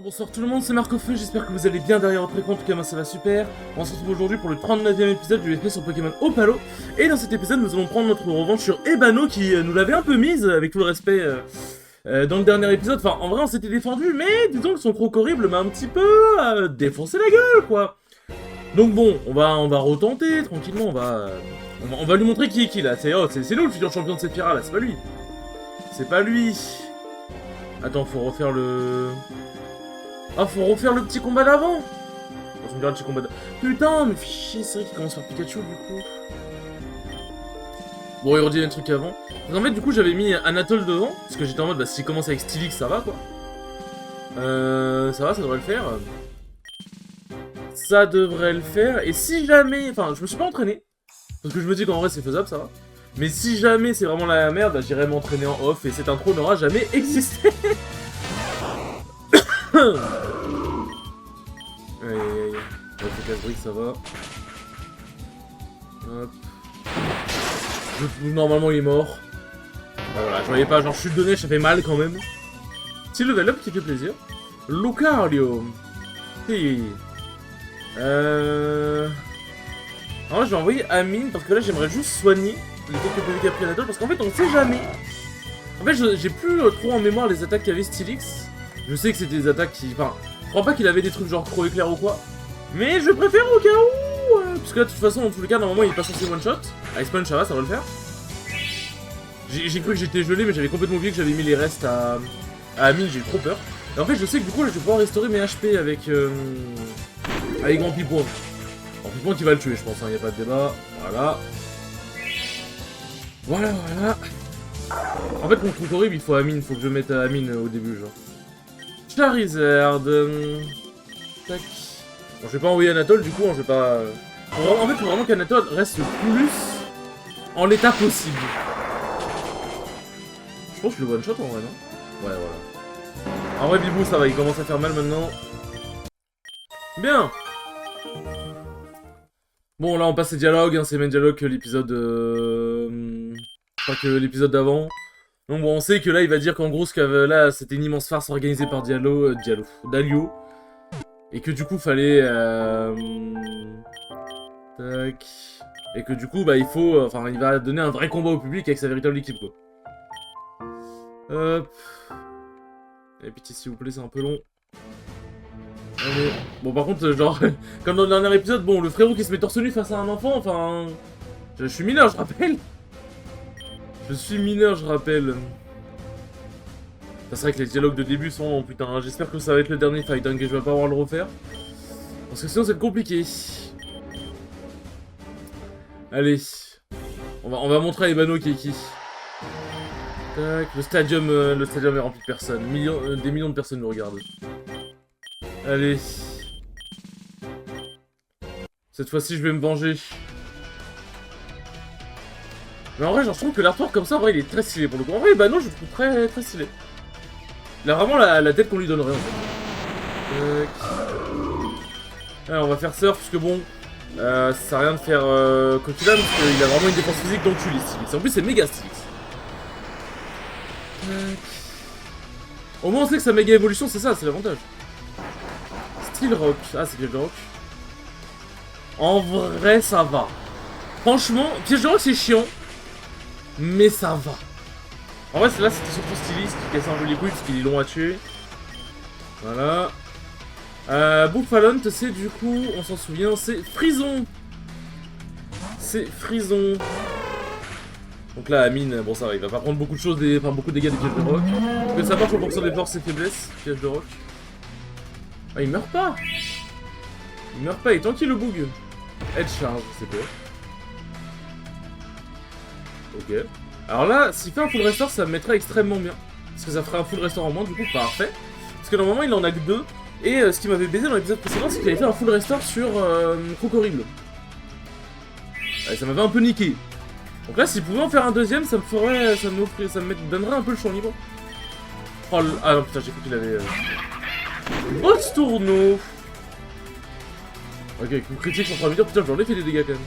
Bonsoir tout le monde, c'est Marcofeu, j'espère que vous allez bien derrière votre écran, en tout cas moi ça va super. On se retrouve aujourd'hui pour le 39e épisode du FP sur Pokémon Opalo. Et dans cet épisode nous allons prendre notre revanche sur Ebano qui nous l'avait un peu mise, avec tout le respect, dans le dernier épisode. Enfin en vrai on s'était défendu, mais disons que son croc horrible m'a un petit peu défoncé la gueule quoi. Donc bon, on va retenter tranquillement, on va lui montrer qui est qui là. C'est nous le futur champion de cette là, c'est pas lui. C'est pas lui. Attends, faut refaire le... Ah, faut refaire le petit combat d'avant. On se le petit combat d'avant. Putain, mais fichier, c'est vrai qu'il commence par Pikachu, du coup. Bon, il redit un truc avant. En fait, du coup, j'avais mis Anatole devant, parce que j'étais en mode, bah, s'il commence avec Steelix, ça va, quoi. Ça va, ça devrait le faire. Ça devrait le faire. Et si jamais... Enfin, je me suis pas entraîné. Parce que je me dis qu'en vrai, c'est faisable, ça va. Mais si jamais c'est vraiment la merde, bah, j'irai m'entraîner en off, et cette intro n'aura jamais existé. Aïe aïe aïe. Ouais, c'est casse-brique, ça va. Hop. Normalement, il est mort. Bah, voilà, je voyais pas, genre chute de neige, ça fait mal quand même. Petit level up qui fait plaisir. Lucario. Hey. Alors là, je vais envoyer Amine parce que là, j'aimerais juste soigner les quelques PV qu'a pris Anatole parce qu'en fait, on sait jamais. En fait, j'ai plus trop en mémoire les attaques qu'avait Steelix. Je sais que c'était des attaques qui... Enfin, je crois pas qu'il avait des trucs genre trop éclair ou quoi. Mais je préfère au cas où parce que là, de toute façon, dans tous les cas, normalement, il est pas censé one-shot. Ice Punch, ça va le faire. J'ai cru que j'étais gelé, mais j'avais complètement oublié que j'avais mis les restes à Amine, j'ai eu trop peur. Et en fait, je sais que du coup, là, je vais pouvoir restaurer mes HP avec Grand Pipon. Grand Pipon qui va le tuer, je pense, hein, y a pas de débat. Voilà. Voilà. En fait, contre horrible, il faut Amine, faut que je mette Amine au début, genre. Charizard. Tac. Bon, je vais pas envoyer Anatole, du coup, hein, je vais pas... En fait, il faut vraiment qu'Anatole reste le plus en l'état possible. Je pense que je le one-shot en vrai, non? Ouais, voilà. En vrai, Bibou, ça va, il commence à faire mal maintenant. Bien. Bon, là, on passe les dialogues, hein, c'est le même dialogue que l'épisode... Pas que l'épisode d'avant. Donc bon, on sait que là, il va dire qu'en gros, là, c'était une immense farce organisée par Dalio. Et que du coup, fallait... Tac... Et que du coup, bah, il faut... Enfin, il va donner un vrai combat au public avec sa véritable équipe, quoi. Hop... Et pitié, s'il vous plaît, c'est un peu long. Allez. Bon, par contre, genre... comme dans le dernier épisode, bon, le frérot qui se met torse nu face à un enfant, enfin... Je suis mineur, je rappelle. Je suis mineur, je rappelle. C'est vrai que les dialogues de début sont longs, putain. Hein. J'espère que ça va être le dernier fight, hein, que je vais pas avoir à le refaire. Parce que sinon, c'est compliqué. Allez. On va montrer à Ebano qui est qui. Tac. Le stadium est rempli de personnes. Des millions de personnes nous regardent. Allez. Cette fois-ci, je vais me venger. Mais en vrai, genre, je trouve que l'artwork comme ça, en vrai, il est très stylé pour le coup. En vrai, bah non, je le trouve très, très stylé. Il a vraiment la tête qu'on lui donnerait, en fait. Alors, on va faire surf, parce que bon, ça sert à rien de faire Kokila, parce qu'il a vraiment une défense physique d'enculé, Steelix. En plus, c'est méga Steelix. Au moins, on sait que sa méga évolution, c'est ça, c'est l'avantage. Steel Rock. Ah, c'est Piège de Rock. En vrai, ça va. Franchement, Piège de Rock, c'est chiant. Mais ça va. En vrai, là, c'était surtout Steelix qui cassait un peu les couilles parce qu'il est long à tuer. Voilà. Bouffalon, c'est du coup, on s'en souvient, c'est Frison. C'est Frison. Donc là, Amine, bon, ça va, il va pas prendre beaucoup de choses, enfin beaucoup de dégâts des pièges de rock. Parce que ça marche en fonction des forces et faiblesses, pièges de rock. Ah, il meurt pas. Il meurt pas, il est tranquille le bug. Head charge, c'est quoi? Ok. Alors là, s'il fait un full restore, ça me mettrait extrêmement bien. Parce que ça ferait un full restore en moins, du coup, parfait. Parce que normalement, il en a que 2. Et ce qui m'avait baisé dans l'épisode précédent, c'est qu'il avait fait un full restore sur Croc horrible. Ouais, ça m'avait un peu niqué. Donc là, s'il pouvait en faire un deuxième, ça me ferait... Ça me donnerait un peu le champ libre. Oh, ah non, putain, j'ai cru qu'il avait... Boss tourneau. Ok, avec mon critique, je suis en train de me dire, putain, j'en ai fait des dégâts quand même.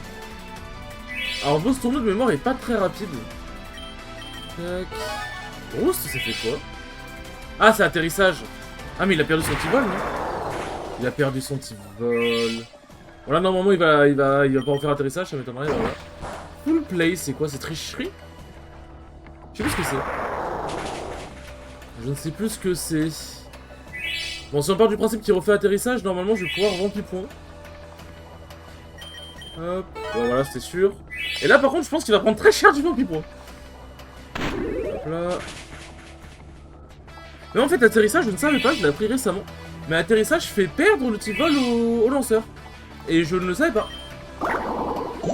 Alors, boss tourneau de mémoire est pas très rapide. Tac. Roost, ça fait quoi? Ah, c'est atterrissage. Ah, mais il a perdu son petit vol, non? Il a perdu son petit vol. Voilà, normalement, il va pas en faire atterrissage, ça m'étonnerait, voilà. Full play, c'est quoi? C'est tricherie? Je sais plus ce que c'est. Je ne sais plus ce que c'est. Bon, si on part du principe qu'il refait atterrissage, normalement, je vais pouvoir remplir point. Hop, bon, voilà, c'était sûr. Et là, par contre, je pense qu'il va prendre très cher du rempli point. Hop là. Mais en fait, atterrissage, je ne savais pas, je l'ai appris récemment. Mais atterrissage fait perdre le petit vol au lanceur. Et je ne le savais pas.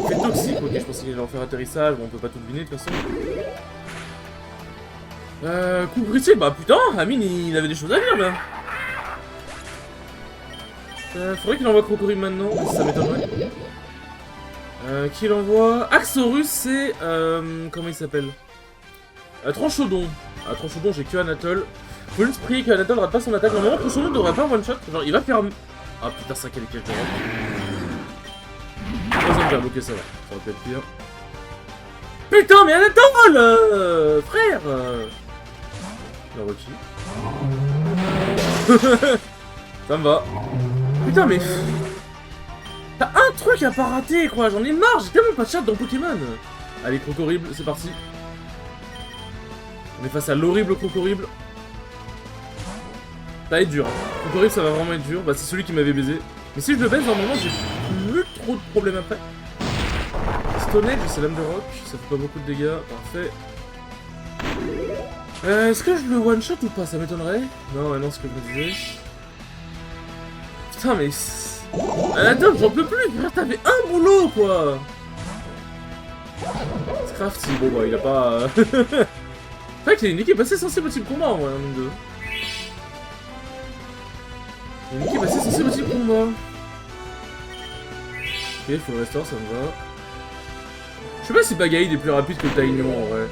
C'est toxique, ok, je pensais qu'il allait en faire atterrissage, bon, on peut pas tout deviner de toute façon. Coup critique, bah putain, Amine il avait des choses à dire là. Faudrait qu'il envoie Crocodile maintenant, ça m'étonnerait. Qui l'envoie? Axorus, c'est. Comment il s'appelle? Tranchodon. Ah, Tranchodon, j'ai que Anatole. Faut juste prier qu'Anatole rate pas son attaque. Normalement, Tranchodon devrait pas one shot. Genre, il va faire. Ah putain, ça, quel piège de rock. Troisième jab, ok, ça va. Ça aurait pu être pire. Putain, mais Anatole frère La Rocky. Ça me va. Putain, mais. T'as un truc à pas rater, quoi. J'en ai marre, j'ai tellement pas de chat dans Pokémon. Allez, Crocorible, c'est parti. On est face à l'horrible Crocorible. Ça va être dur. Crocorible, ça va vraiment être dur. Bah, c'est celui qui m'avait baisé. Mais si je le baise, normalement, j'ai plus trop de problèmes après. Stone Edge, c'est l'âme de rock. Ça fait pas beaucoup de dégâts. Parfait. Est-ce que je le one-shot ou pas? Ça m'étonnerait. Non, non, ce que je me disais. Putain, mais... Anatole, j'en peux plus, frère, t'avais un boulot, quoi. Scrafty, bon, bah, il a pas... C'est vrai qu'il y a une équipe assez sensible au type combat, en vrai, un nombre 2. Il y a une équipe assez sensible au type combat. Ok, faut le restore, ça me va. Je sais pas si Bagaïd est plus rapide que Taignon, en vrai.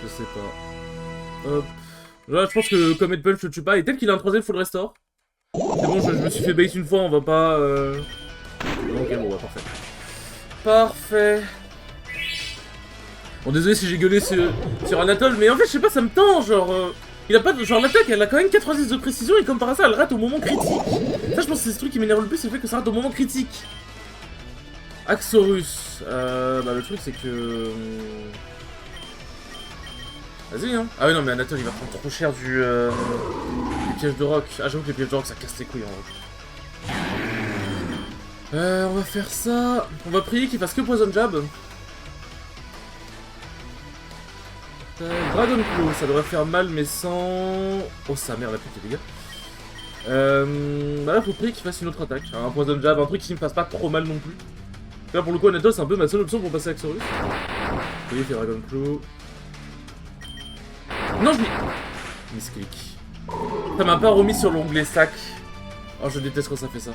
Je sais pas. Hop. Là, je pense que Comet Punch le tue pas, et tel qu'il a un troisième full restore. C'est bon, je me suis fait bait une fois, on va pas... Ok, bon, bah, parfait. Parfait. Bon, désolé si j'ai gueulé sur Anatole, mais en fait, je sais pas, ça me tend, genre... il a pas de... Genre, l'attaque, elle a quand même 90 de précision, et comme par hasard, elle rate au moment critique. Ça, je pense que c'est ce truc qui m'énerve le plus, c'est le fait que ça rate au moment critique. Axorus. Bah, le truc, c'est que... Vas-y, hein. Ah oui, non, mais Anatole, il va prendre trop cher du piège de rock. Ah, j'avoue que les pièges de rock, ça casse les couilles, en vrai. On va faire ça. On va prier qu'il fasse que Poison Jab. Dragon Claw, ça devrait faire mal, mais sans... Oh, sa mère, la pute, les dégâts. Bah là, faut prier qu'il fasse une autre attaque. Un Poison Jab, un truc qui me fasse pas trop mal non plus. Là, pour le coup, Anatole, c'est un peu ma seule option pour passer à Axorus. Oui, il fait Dragon Claw. Non, je l'ai... Misclick. Ça m'a pas remis sur l'onglet sac. Oh, je déteste quand ça fait ça.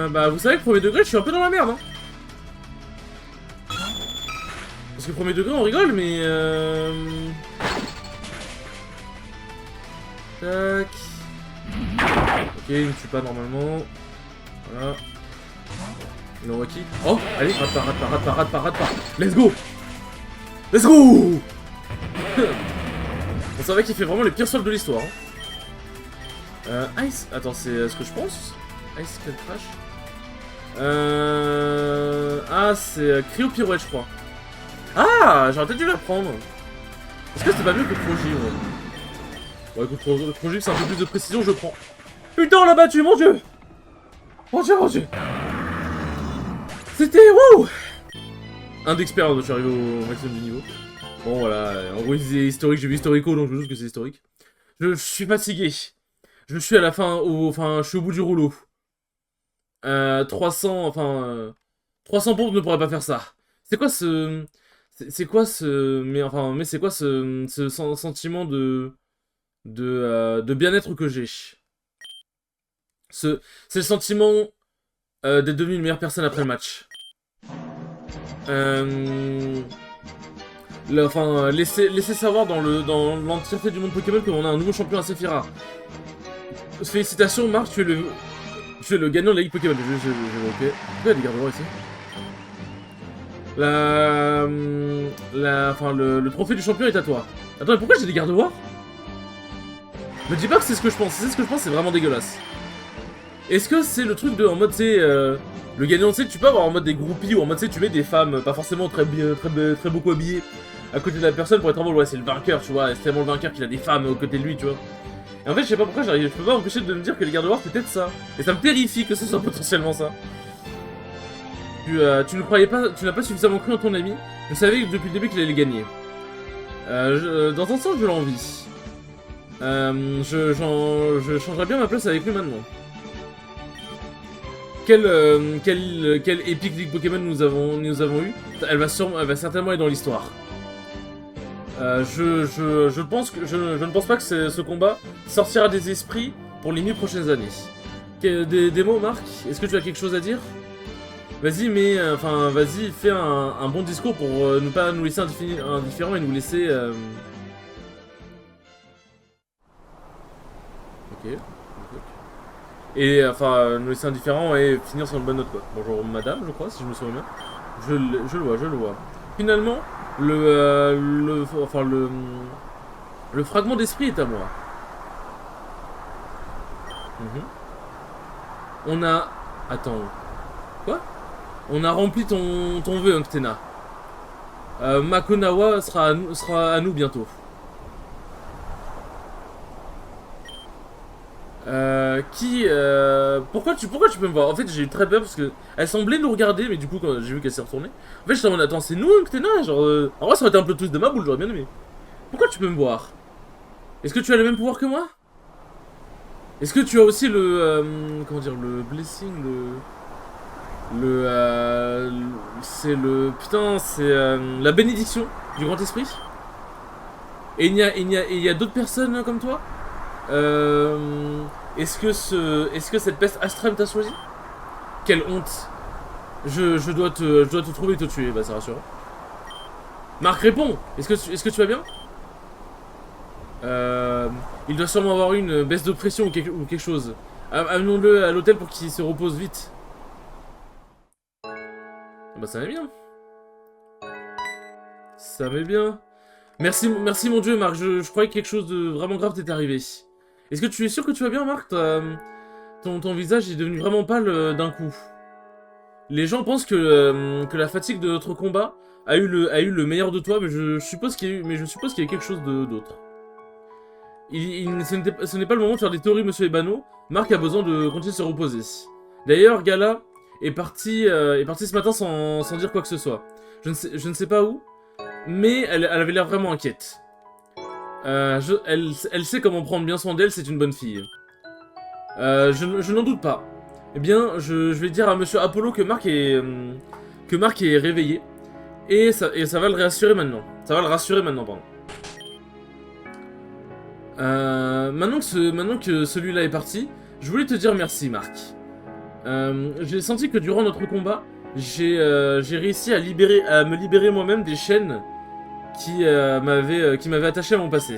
Bah, vous savez que premier degré, je suis un peu dans la merde, hein. Parce que premier degré, on rigole, mais tac. Ok, il me tue pas normalement. Voilà. Il envoie qui? Oh, allez, rate pas. Let's go! Let's go! On savait qu'il fait vraiment les pires soldes de l'histoire. Hein. Ice... Attends, c'est ce que je pense? Ice Spell Crash. Ah, c'est Cryo Pirouette, je crois. Ah, j'aurais peut-être dû la prendre. Est-ce que c'était pas mieux que Progive? Ouais, écoute, Progive, c'est un peu plus de précision, je prends. Putain, on l'a battu, mon dieu! Mon dieu! C'était... Wouh! Un d'expérience, je suis arrivé au maximum du niveau. Bon, voilà, en gros, c'est historique, j'ai vu Historico, donc je me doute que c'est historique. Je suis fatigué. Je suis à la fin, enfin, je suis au bout du rouleau. 300 pompes ne pourraient pas faire ça. C'est quoi ce... C'est quoi ce... Mais enfin, mais c'est quoi ce sentiment de bien-être que j'ai? C'est le sentiment d'être devenu une meilleure personne après le match. Laisser savoir dans l'entièreté du monde Pokémon qu'on a un nouveau champion assez rare. Félicitations Marc, tu es le gagnant de la Ligue Pokémon. Ok. Pourquoi il y a des garde-rois ici? Le trophée du champion est à toi. Attends, mais pourquoi j'ai des garde-rois? Me dis pas que c'est ce que je pense. Si c'est ce que je pense, c'est vraiment dégueulasse. Est-ce que c'est le truc de en mode, tu sais, le gagnant, tu sais, tu peux avoir en mode des groupies ou en mode, tu sais, tu mets des femmes pas forcément très beaucoup habillées à côté de la personne pour être en mode, ouais, c'est le vainqueur, tu vois, c'est tellement le vainqueur qu'il a des femmes aux côtés de lui, tu vois. Et en fait, je sais pas pourquoi, je peux pas m'empêcher de me dire que les gardes-war, c'est peut-être ça. Et ça me terrifie que ce soit potentiellement ça. Tu ne croyais pas, tu n'as pas suffisamment cru en ton ami. Je savais depuis le début qu'il allait gagner. Dans un sens, je l'envie. Je changerais bien ma place avec lui maintenant. Quelle épique ligue Pokémon nous avons eu. Elle va certainement être dans l'histoire. Je ne pense pas que ce combat sortira des esprits pour les 1000 prochaines années. Des mots, Marc? Est-ce que tu as quelque chose à dire? Vas-y, vas-y, fais un bon discours pour ne pas nous laisser indifférents et nous laisser... Ok. Et nous laisser indifférents et finir sur une bonne note, quoi. Bonjour madame, je crois, si je me souviens bien. Je le vois. Finalement, le fragment d'esprit est à moi. On a... Attends. Quoi? On a rempli ton vœu, Unctena. Makonawa sera à nous bientôt. Pourquoi tu peux me voir? En fait, j'ai eu très peur parce que elle semblait nous regarder, mais du coup, quand j'ai vu qu'elle s'est retournée, en fait, j'étais en mode, attends, c'est nous, Unctena? Genre, en vrai, ça aurait été un peu tous de ma boule, j'aurais bien aimé. Pourquoi tu peux me voir? Est-ce que tu as le même pouvoir que moi? Est-ce que tu as aussi comment dire, le blessing, c'est le... Putain, c'est la bénédiction du grand esprit? Et il y a d'autres personnes comme toi? Est-ce que cette peste Astrem t'a choisi? Quelle honte. Je dois te trouver et te tuer, bah c'est rassurant. Marc, réponds. Est-ce que tu vas bien? Il doit sûrement avoir eu une baisse de pression ou quelque chose. Amenons-le à l'hôtel pour qu'il se repose vite. Bah ça va bien. Ça va bien. Merci mon dieu, Marc. Je croyais que quelque chose de vraiment grave t'était arrivé. Est-ce que tu es sûr que tu vas bien, Marc? Ton visage est devenu vraiment pâle d'un coup. Les gens pensent que la fatigue de notre combat a eu le meilleur de toi, mais je suppose qu'il y a quelque chose d'autre. Ce n'est pas le moment de faire des théories, monsieur Ebano. Marc a besoin de continuer de se reposer. D'ailleurs, Gala est partie ce matin sans dire quoi que ce soit. Je ne sais pas où, mais elle avait l'air vraiment inquiète. Elle sait comment prendre bien soin d'elle, c'est une bonne fille. Je n'en doute pas. Eh bien, je vais dire à monsieur Apollo que Marc est réveillé. Et ça va le rassurer maintenant. Ça va le rassurer maintenant, pardon. Maintenant que celui-là est parti, je voulais te dire merci, Marc. J'ai senti que durant notre combat, j'ai réussi à me libérer moi-même des chaînes qui m'avaient attaché à mon passé.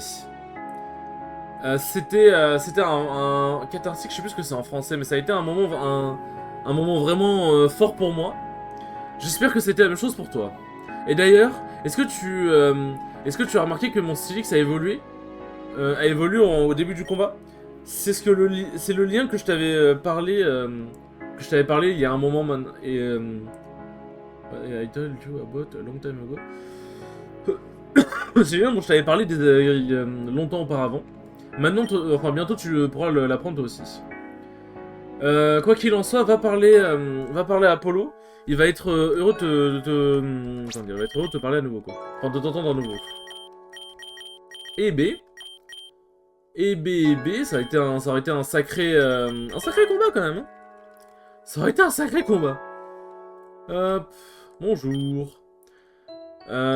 C'était un cathartique, je sais plus ce que c'est en français, mais ça a été un moment vraiment fort pour moi. J'espère que c'était la même chose pour toi. Et d'ailleurs, est-ce que tu as remarqué que mon Stylix a évolué au début du combat? C'est le lien que je t'avais parlé il y a un moment maintenant. Et I told you about a long time ago. C'est bien dont je t'avais parlé longtemps auparavant. Maintenant, bientôt tu pourras l'apprendre toi aussi. Quoi qu'il en soit, va parler à Apollo. Il va être heureux de te parler à nouveau, quoi. Enfin, de t'entendre à nouveau. Et B, ça aurait été un sacré combat quand même. Hein. Ça aurait été un sacré combat. Hop, bonjour.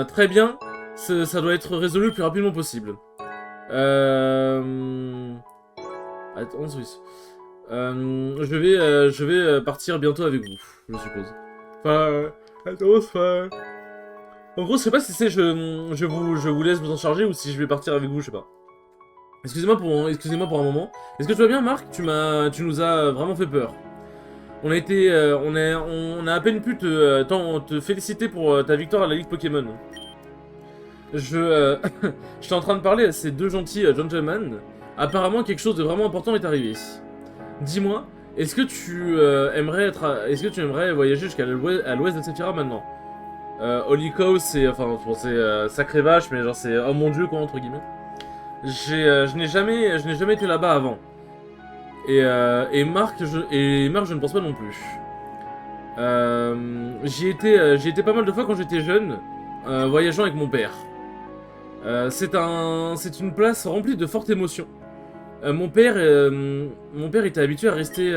Très bien. Ça doit être résolu le plus rapidement possible. Attends, Suisse. Je vais partir bientôt avec vous, je suppose. En gros, je sais pas si c'est je vous laisse vous en charger ou si je vais partir avec vous, je sais pas. Excusez-moi pour un moment. Est-ce que tu vas bien, Marc? Tu nous as vraiment fait peur. On a à peine pu te féliciter pour ta victoire à la Ligue Pokémon. J'étais en train de parler à ces deux gentils gentlemen Apparemment, quelque chose de vraiment important est arrivé. Dis-moi, est-ce que tu aimerais voyager jusqu'à l'ouest de Sephira maintenant? Holy Cow, c'est sacré vache, mais genre c'est oh mon dieu quoi entre guillemets. Je n'ai jamais été là-bas avant. Et Marc, je ne pense pas non plus. J'y étais pas mal de fois quand j'étais jeune, voyageant avec mon père. C'est une place remplie de fortes émotions. Mon père était habitué à rester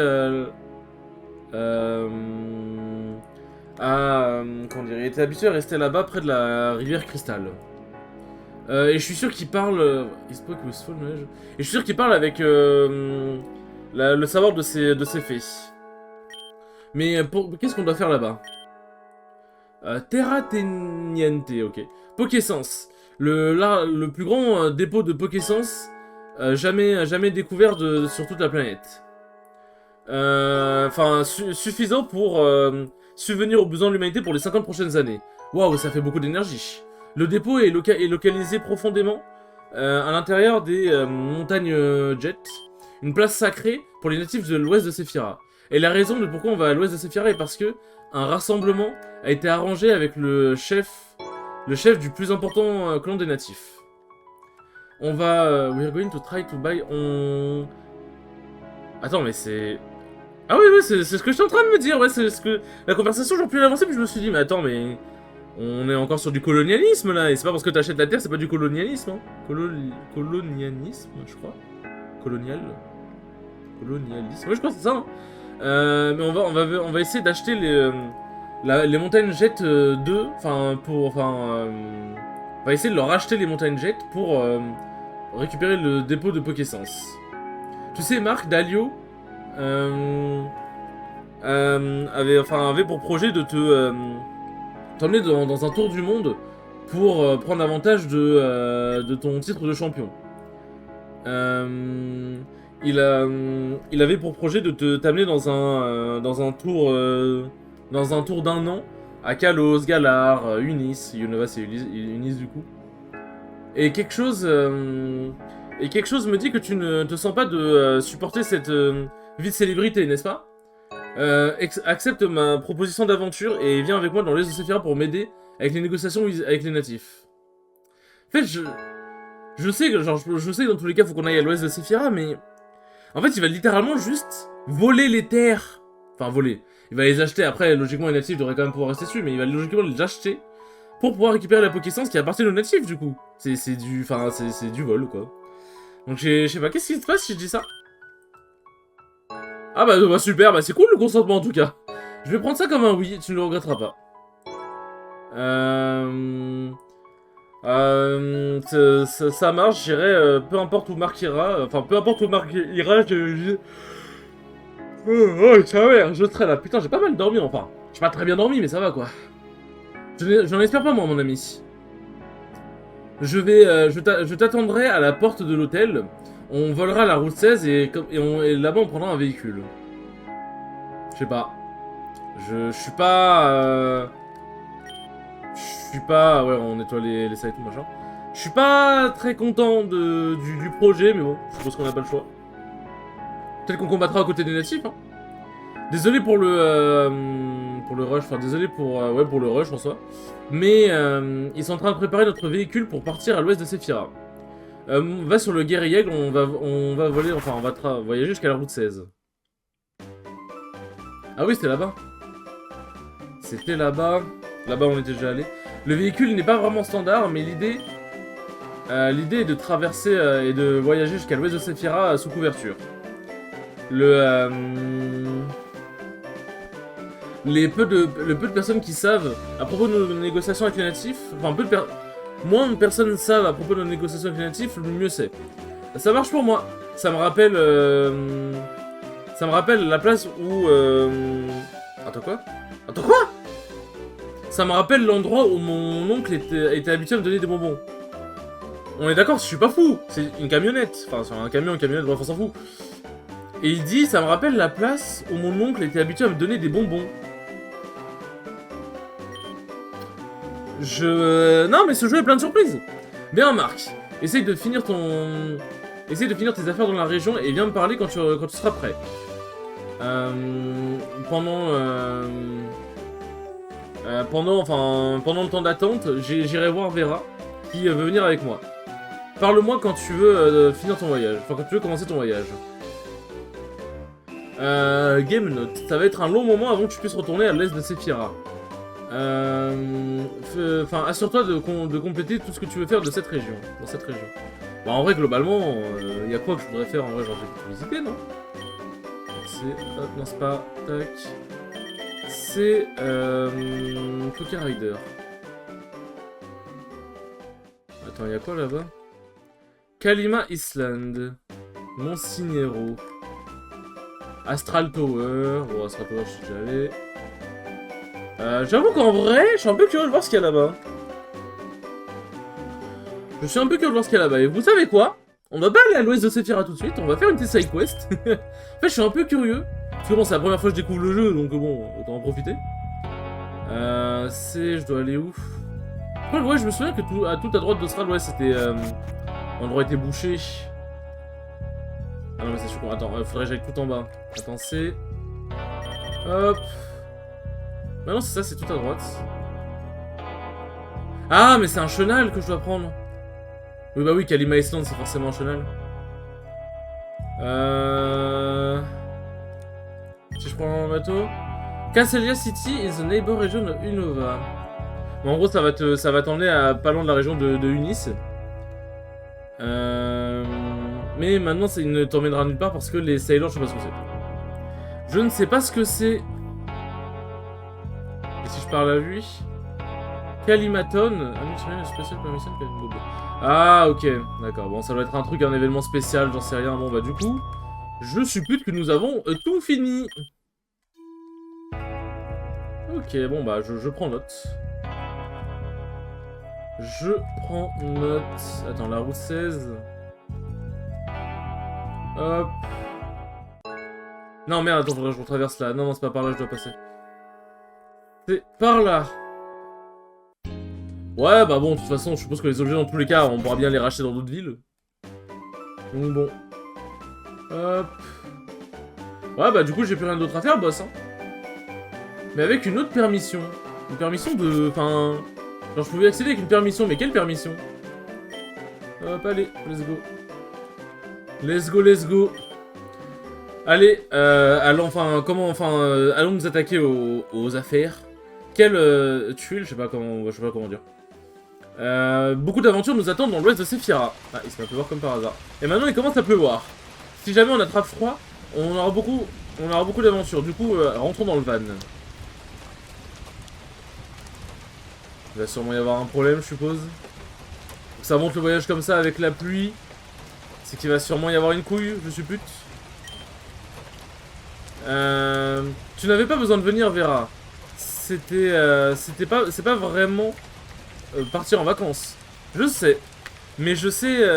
comment dire, il était habitué à rester là-bas près de la rivière Cristal. Et je suis sûr qu'il parle. Et je suis sûr qu'il parle avec le savoir de ses faits. Mais qu'est-ce qu'on doit faire là-bas? Terra Teniente, ok. Pokésens. Le plus grand dépôt de Pokésens jamais découvert sur toute la planète. Suffisant pour subvenir aux besoins de l'humanité pour les 50 prochaines années. Waouh, ça fait beaucoup d'énergie. Le dépôt est localisé profondément à l'intérieur des montagnes Jet, une place sacrée pour les natifs de l'ouest de Sephira. Et la raison de pourquoi on va à l'ouest de Sephira est parce que un rassemblement a été arrangé avec le chef du plus important clan des natifs. On va... we are going to try to buy... Attends, mais c'est... Ah oui, c'est ce que j'étais en train de me dire, ouais, c'est ce que... La conversation, j'ai pu l'avancer, puis je me suis dit, mais attends, mais... On est encore sur du colonialisme, là, et c'est pas parce que t'achètes la terre, c'est pas du colonialisme, hein. Colonialisme, je crois. Colonialisme, ouais, je crois que c'est ça, hein. Mais on va essayer d'acheter les montagnes Jet 2, on va essayer de leur acheter les montagnes Jet pour récupérer le dépôt de Pokésens. Tu sais, Marc, Dalio avait pour projet de t'emmener dans un tour du monde pour prendre avantage de ton titre de champion. Il avait pour projet de t'amener dans un tour d'un an à Kalos, Galar, Unis, Unova c'est Unis du coup. Et quelque chose me dit que tu ne te sens pas de supporter cette vie de célébrité, n'est-ce pas? Accepte ma proposition d'aventure et viens avec moi dans l'Est de Sephira pour m'aider avec les négociations avec les natifs. En fait, je sais que dans tous les cas, faut qu'on aille à l'Ouest de Sephira, mais en fait, il va littéralement juste voler les terres. Enfin, voler. Il va les acheter. Après, logiquement, les natifs devraient quand même pouvoir rester dessus, mais il va logiquement les acheter pour pouvoir récupérer la Pokésens qui appartient aux natifs, du coup. C'est du vol, quoi. Donc, je sais pas, qu'est-ce qui se passe si je dis ça? Ah bah super, bah c'est cool le consentement en tout cas. Je vais prendre ça comme un oui, tu ne le regretteras pas. Ça marche, j'irai peu importe où Marc ira. Enfin, peu importe où Marc ira, oh, ça va, je serai là. Putain, j'ai pas mal dormi, enfin. J'ai pas très bien dormi, mais ça va quoi. J'en espère pas moi, mon ami. Je t'attendrai à la porte de l'hôtel. On volera la route 16 et là-bas on prendra un véhicule. Je sais pas. Je suis pas... Ouais, on nettoie les sites et tout machin. Je suis pas très content du projet, mais bon, je suppose qu'on n'a pas le choix. Peut-être qu'on combattra à côté des natifs, hein. Désolé pour le rush, enfin désolé pour le rush en soi. Mais ils sont en train de préparer notre véhicule pour partir à l'ouest de Sephira. Va sur le guerrier, on va voler, enfin on va voyager jusqu'à la route 16. Ah oui, c'était là-bas. C'était là-bas. Là-bas on était déjà allé. Le véhicule n'est pas vraiment standard, mais l'idée est de traverser et de voyager jusqu'à l'ouest de Sephira sous couverture. Le peu de personnes qui savent à propos de nos négociations avec les natifs, enfin moins de personnes savent à propos de nos négociations avec les natifs, le mieux c'est. Ça marche pour moi. Ça me rappelle la place où Attends quoi? Ça me rappelle l'endroit où mon oncle était habitué à me donner des bonbons. On est d'accord, je suis pas fou. C'est une camionnette. Enfin, c'est un camion, une camionnette, bref, on s'en fout. Et il dit, ça me rappelle la place où mon oncle était habitué à me donner des bonbons. Non, mais ce jeu est plein de surprises. Bien, Marc. Essaye de finir Essaye de finir tes affaires dans la région et viens me parler quand tu seras prêt. Pendant le temps d'attente, j'irai voir Vera, qui veut venir avec moi. Parle-moi quand tu veux finir ton voyage, enfin quand tu veux commencer ton voyage. Game note, ça va être un long moment avant que tu puisses retourner à l'est de Sephira. Enfin, assure-toi de compléter tout ce que tu veux faire de cette région, dans cette région. Bah en vrai, globalement, y a quoi que je voudrais faire en vrai, genre j'ai visité, non? C'est... Hop, non c'est pas... Tac... C'est... Poker Rider. Attends, y'a quoi là-bas? Kalima Island. Monsignero. Astral Tower. Bon, Astral Tower, je suis déjà allé. J'avoue qu'en vrai, je suis un peu curieux de voir ce qu'il y a là-bas. Je suis un peu curieux de voir ce qu'il y a là-bas. Et vous savez quoi? On va pas aller à l'ouest de Sephira tout de suite, on va faire une petite side quest. En fait, je suis un peu curieux. Parce que bon, c'est la première fois que je découvre le jeu, donc bon, autant en profiter. Je dois aller où? Ouais, je me souviens que tout à droite d'Austral, ouais, c'était... l'endroit était bouché. Ah non, mais c'est sûr qu'on... Attends, faudrait que j'aille tout en bas. Attends, c'est... Hop. Bah non, c'est ça, c'est tout à droite. Ah, mais c'est un chenal que je dois prendre. Oui, bah oui, Kalima Island, c'est forcément un chenal. Si je prends un bateau... Casselia City is the neighbor region of Unova. Bon, en gros, ça va t'emmener à pas loin de la région de Unis. Mais maintenant, ça ne t'emmènera nulle part parce que les sailors, je sais pas ce que c'est. Je ne sais pas ce que c'est. Et si je parle à lui? Kalimaton. Spécial permission. Ah, ok. D'accord. Bon, ça doit être un truc, un événement spécial, j'en sais rien. Bon, bah, du coup, je suppute que nous avons tout fini. Ok, bon, bah, je prends note. Je prends note. Attends, la route 16. Hop. Non, merde, attends, je retraverse là. Non, non, c'est pas par là que je dois passer. C'est par là. Ouais, bah bon, de toute façon, je suppose que les objets, dans tous les cas, on pourra bien les racheter dans d'autres villes. Donc bon. Hop. Ouais, bah du coup, j'ai plus rien d'autre à faire, boss. Hein. Mais avec une autre permission. Une permission de... Enfin... Genre, je pouvais accéder avec une permission, mais quelle permission? Hop, allez, let's go. Let's go, let's go. Allez, allons, allons nous attaquer aux affaires. Quelle tuile, je sais pas comment dire. Beaucoup d'aventures nous attendent dans l'ouest de Sephira. Ah, il se met à pleuvoir comme par hasard. Et maintenant, il commence à pleuvoir. Si jamais on attrape froid, on aura beaucoup d'aventures. Du coup, rentrons dans le van. Il va sûrement y avoir un problème, je suppose. Donc ça monte le voyage comme ça avec la pluie. C'est qu'il va sûrement y avoir une couille, je suppute. Tu n'avais pas besoin de venir, Vera. C'est pas vraiment partir en vacances. Je sais. Mais je sais...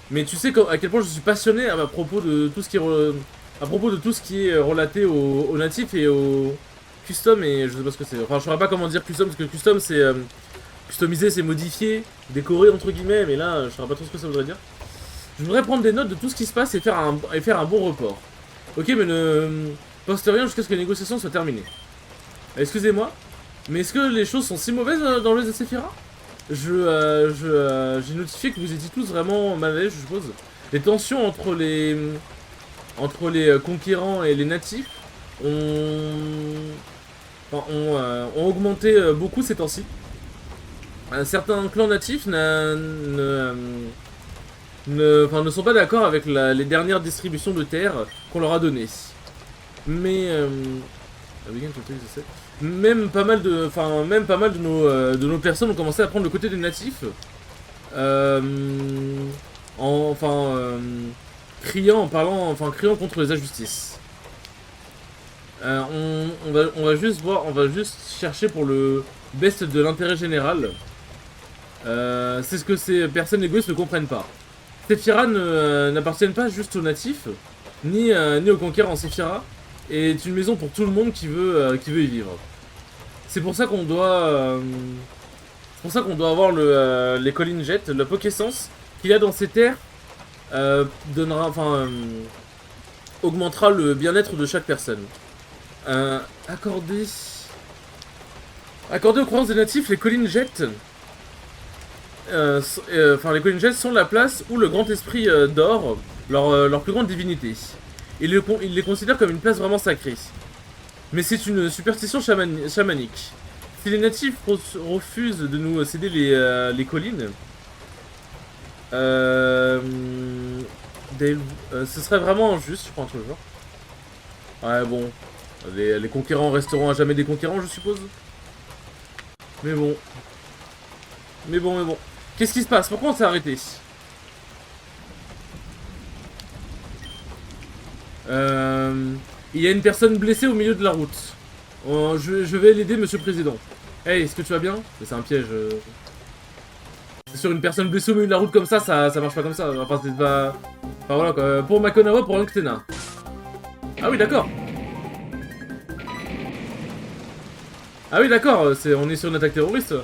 Mais tu sais à quel point je suis passionné à propos de tout ce qui est, relaté aux natifs et aux custom, et je sais pas ce que c'est. Enfin, je saurais pas comment dire custom, parce que custom c'est customiser, c'est modifier, décorer entre guillemets, mais là je saurais pas trop ce que ça voudrait dire. Je voudrais prendre des notes de tout ce qui se passe et faire un bon report. Ok, mais ne poste rien jusqu'à ce que les négociations soient terminées. Excusez-moi, mais est-ce que les choses sont si mauvaises dans l'ouest de Sephira? J'ai notifié que vous étiez tous vraiment mal à l'aise, je suppose. Les tensions entre les conquérants et les natifs ont augmenté beaucoup ces temps-ci. Certains clans natifs ne sont pas d'accord avec les dernières distributions de terres qu'on leur a données. Mais même pas mal de nos personnes ont commencé à prendre le côté des natifs, criant contre les injustices. On va juste chercher pour le best de l'intérêt général. C'est ce que ces personnes égoïstes ne comprennent pas. Sephira n'appartiennent pas juste aux natifs, ni aux conquérants. Sephira est une maison pour tout le monde qui veut y vivre. C'est pour ça qu'on doit avoir les collines Jet, la Pokéessence, qu'il y a dans ces terres donnera, enfin, augmentera le bien-être de chaque personne. Accorder aux croyances des natifs, les collines jettent. Les collines jettent sont la place où le grand esprit dort, leur plus grande divinité. Ils les considèrent comme une place vraiment sacrée. Mais c'est une superstition chamanique. Si les natifs refusent de nous céder les collines, ce serait vraiment injuste, je crois, un truc genre. Ouais, bon. Les conquérants resteront à jamais des conquérants, je suppose. Mais bon. Mais bon. Qu'est-ce qui se passe? Pourquoi on s'est arrêté? Il y a une personne blessée au milieu de la route. Je vais l'aider, monsieur le président. Hey, est-ce que tu vas bien? C'est un piège. C'est sûr, une personne blessée au milieu de la route comme ça marche pas comme ça. Enfin, c'est pas... Enfin, voilà, quoi. Pour Makonawa, pour Anktena. Ah oui, d'accord. Ah oui, d'accord, on est sur une attaque terroriste.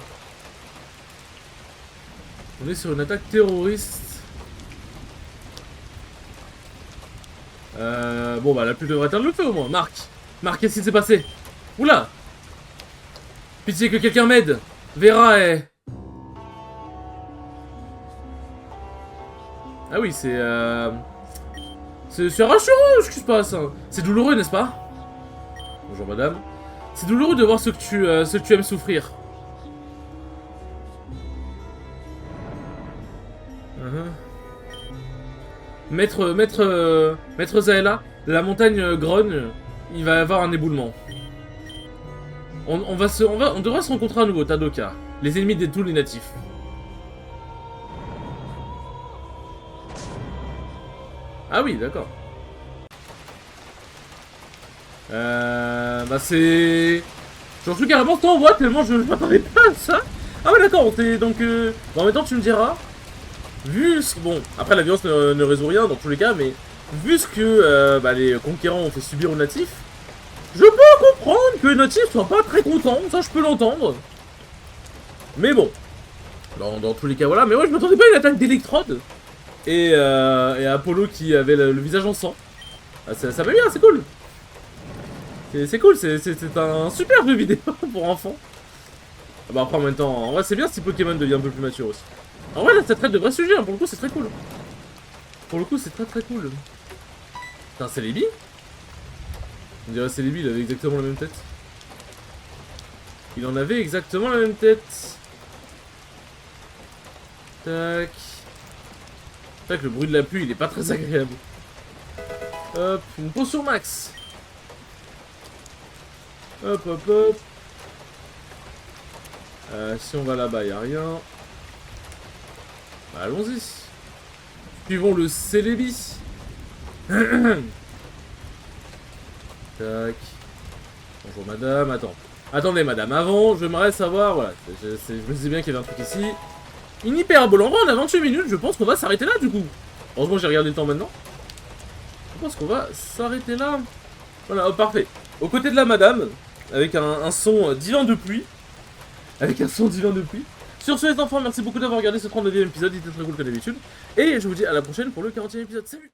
On est sur une attaque terroriste. Bon, bah, la pluie devrait éteindre le feu, au moins. Marc, qu'est-ce qui s'est passé? Oula! Pitié que quelqu'un m'aide. Vera est... Ah oui, c'est rassurant ce qui se passe. C'est douloureux, n'est-ce pas? Bonjour, madame. C'est douloureux de voir ce que tu aimes souffrir. Maître Zaela, la montagne grogne, il va y avoir un éboulement. On devra se rencontrer à nouveau, Tadoka. Les ennemis de tous les natifs. Ah oui, d'accord. Bah c'est... J'en suis carrément en voix tellement je m'attendais pas à ça. Ah ouais d'accord, donc... Bon, en même temps tu me diras... Vu ce... Bon, après la violence ne résout rien dans tous les cas, mais... Vu ce que les conquérants ont fait subir aux natifs, je peux comprendre que les natifs soient pas très contents, ça je peux l'entendre. Mais bon, dans tous les cas voilà, mais ouais je m'attendais pas à une attaque d'électrode. Et Apollo qui avait le visage en sang. Ah, ça va bien, c'est cool. C'est cool, c'est un super jeu vidéo pour enfants. Ah bah après en même temps, en vrai c'est bien si Pokémon devient un peu plus mature aussi. En vrai là ça traite de vrais sujets, hein. Pour le coup c'est très cool. Pour le coup c'est très cool. Putain, Celebi? On dirait Celebi, il avait exactement la même tête. Il en avait exactement la même tête. Tac. Tac, le bruit de la pluie, il est pas très agréable. Hop, une potion max. Hop. Si on va là-bas, y'a rien. Bah, allons-y. Suivons le Celebi. Tac. Bonjour madame, Attendez madame, avant, j'aimerais savoir, voilà, je me disais bien qu'il y avait un truc ici. Une hyperbole, en vrai on a 28 minutes, je pense qu'on va s'arrêter là du coup. Heureusement j'ai regardé le temps maintenant. Je pense qu'on va s'arrêter là. Voilà, hop, parfait. Aux côtés de la madame, avec un son divin de pluie. Sur ce les enfants, merci beaucoup d'avoir regardé ce 39e épisode, il était très cool comme d'habitude. Et je vous dis à la prochaine pour le 40e épisode. Salut!